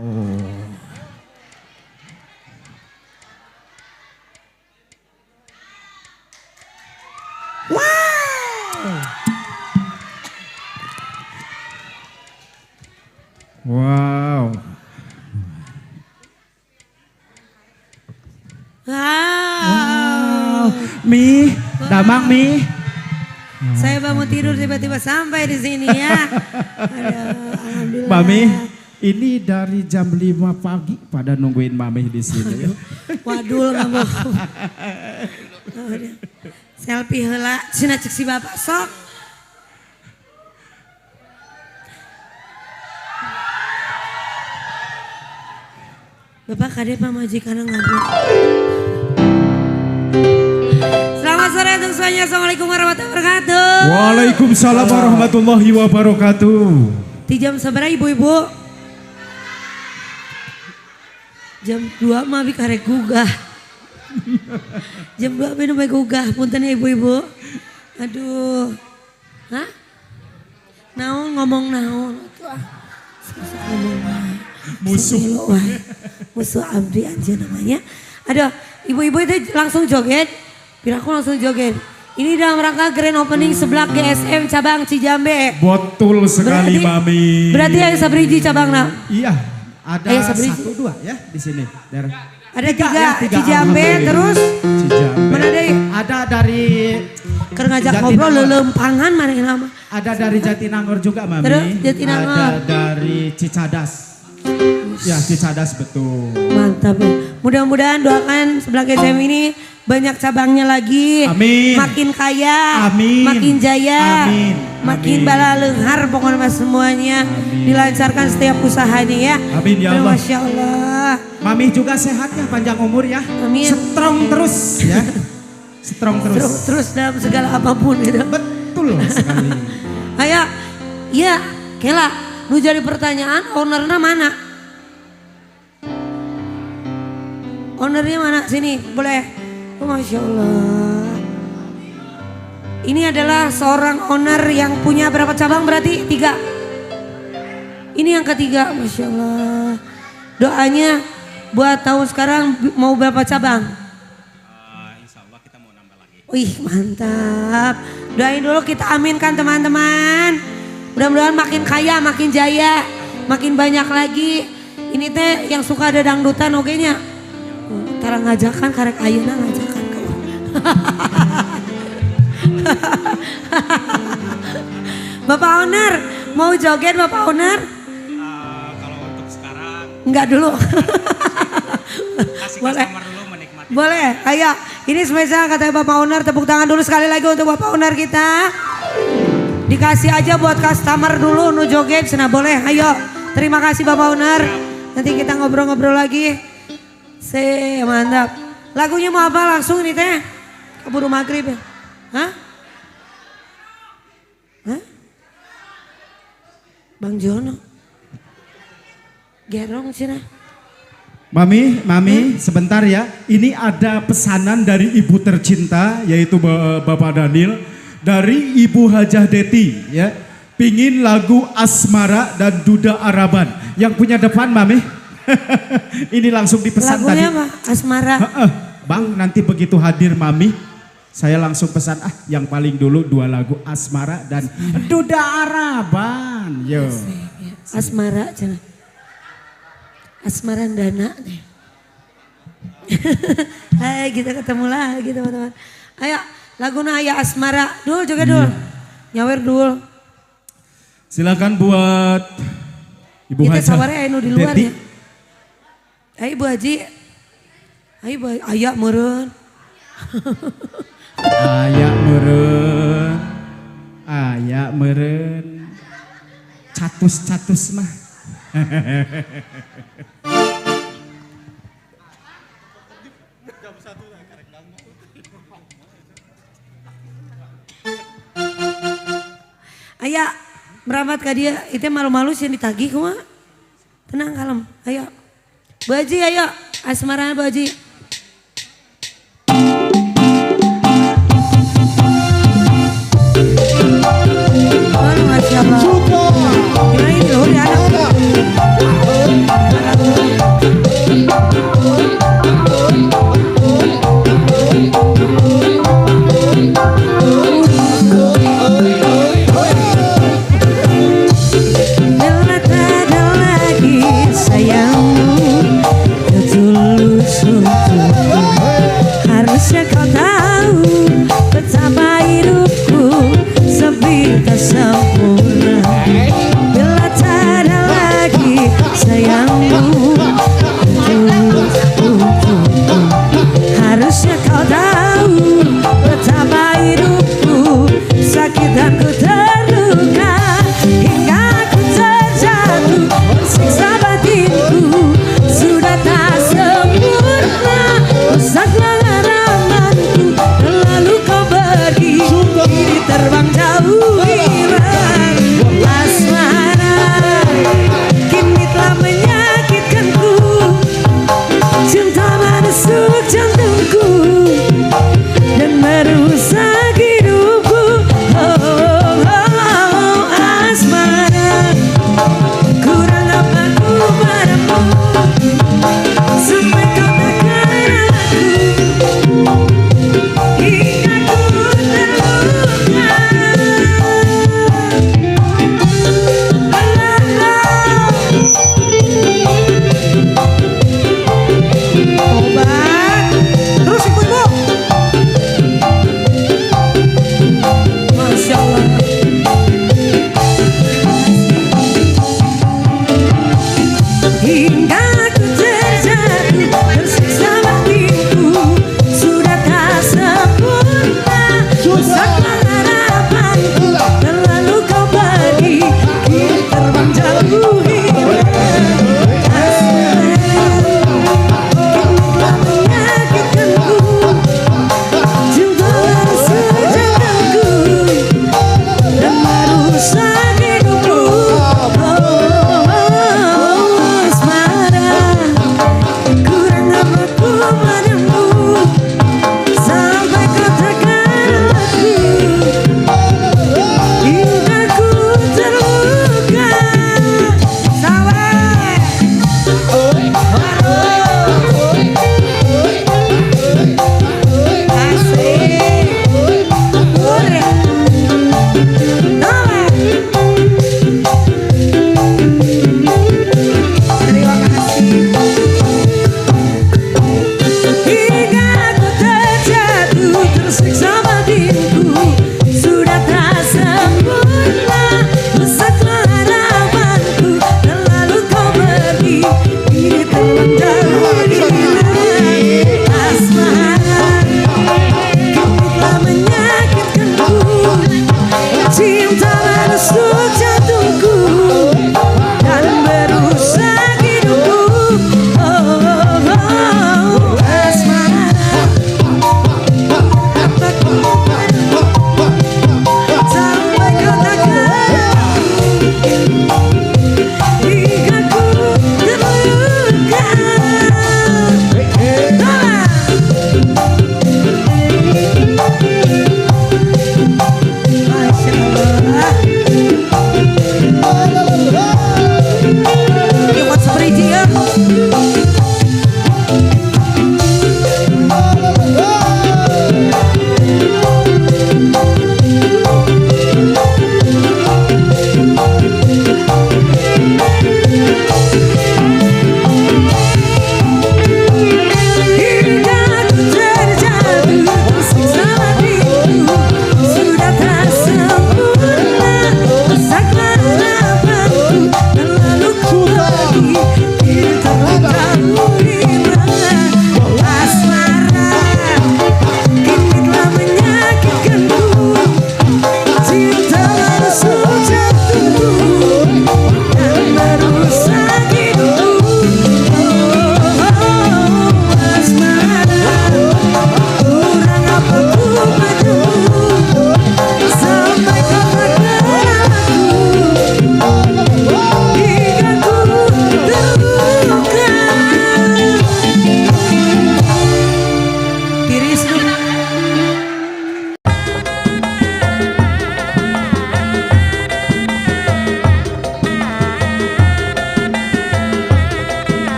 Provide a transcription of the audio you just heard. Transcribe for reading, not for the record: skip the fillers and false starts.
Oh. Wow. Wow. Mi, damang Mi. Saya bangun tidur tiba-tiba sampai di sini ya. Aduh, alhamdulillah. Mami, ini dari jam 5 pagi pada nungguin Mami di sini. Waduh, nggak mau. Selfie heula, cina cek si bapak sok. Bapak kade pamajikan ngabuk. Selamat sore untuk semuanya. Assalamualaikum warahmatullahi wabarakatuh. Waalaikumsalam warahmatullahi wabarakatuh. Di jam seberapa ibu-ibu? Jam 2 mah bi karek gugah. Jam 2 minum gugah. Punten ya ibu-ibu. Aduh. Hah? Naon ngomong naon. Susah ngomong. Musuh. Musuh abdi aja namanya. Aduh, ibu-ibu itu langsung joget. Piraku langsung joget. Ini dalam rangka grand opening sebelah GSM cabang Cijambe. Betul sekali Mami. Berarti yang sabriji cabangna. Iya, ada Sabriji. 1, 2 ya di sini. Ada tiga ya, Cijambe terus. Cijambe. Mana deh? Ada dari Keur ngajak ngobrol lelempangan mana yang nama. Ada dari Jatinangor juga Mami. Terus Jatinangor. Ada dari Cicadas. Ya Cicadas betul. Mantap ya. Mudah-mudahan doakan sebelah GSM ini banyak cabangnya lagi. Amin. Makin kaya. Amin. Makin jaya. Amin. Makin Amin. bala leunghar pokoknya mas semuanya. Amin. Dilancarkan setiap usahanya ya. Amin ya Allah. Masya Allah. Mami juga sehat ya, panjang umur ya. Amin. Strong terus ya. Strong terus. Terus dalam segala apapun gitu. Betul sekali. Ayo. Iya. Kela. Lu jadi pertanyaan ownernya mana? Ownernya mana? Sini boleh. Oh, Masya Allah. Ini adalah seorang owner yang punya berapa cabang berarti? 3. Ini yang ketiga. Masya Allah. Doanya buat tahun sekarang mau berapa cabang? Insya Allah kita mau nambah lagi. Wih mantap. Doain dulu kita aminkan teman-teman. Mudah-mudahan makin kaya, makin jaya, makin banyak lagi. Ini teh yang suka ada dangdutan ogenya. Tara ngajakan karek ayeuna ngajakan kau. Bapak owner, mau joget Bapak owner? Kalau untuk sekarang Enggak dulu. kasih Boleh. customer dulu menikmati. Boleh, ayo. Ini spesial katanya Bapak owner, tepuk tangan dulu sekali lagi untuk Bapak owner kita. Dikasih aja buat customer dulu nu joget, sana boleh. Ayo, terima kasih Bapak owner. Nanti kita ngobrol-ngobrol lagi. Mantap. Lagunya mau apa langsung nih teh? Keburu maghrib ya? Hah? Hah? Bang Jono. Gerong cina. Mami, sebentar ya. Ini ada pesanan dari ibu tercinta yaitu Bapak Daniel dari Ibu Hajah Deti ya. Pingin lagu Asmara dan Duda Araban. Yang punya depan Mami. Ini langsung dipesan Lagunya tadi. apa? Asmara. Bang, nanti begitu hadir Mami, saya langsung pesan yang paling dulu 2 lagu Asmara dan Duda Araban. Yo. Asmara cina. Asmara Dana. Hai kita ketemu lagi teman-teman. Ayo laguna aya Asmara. Dul juga dul. Nyawer dul. Silakan buat Ibu Kita Hajah sawarnya anu di luar Deti. ya. Ayo Bu Haji. Ayo Bu ayak meureun. Ayak meureun. Catus-catus mah. Ayak merapat ke dia, itu malu-malu sih ditagih kumaha. Tenang kalem, ayo. Bu Haji ayo, Asmara Bu Haji. Oh, Masya Allah.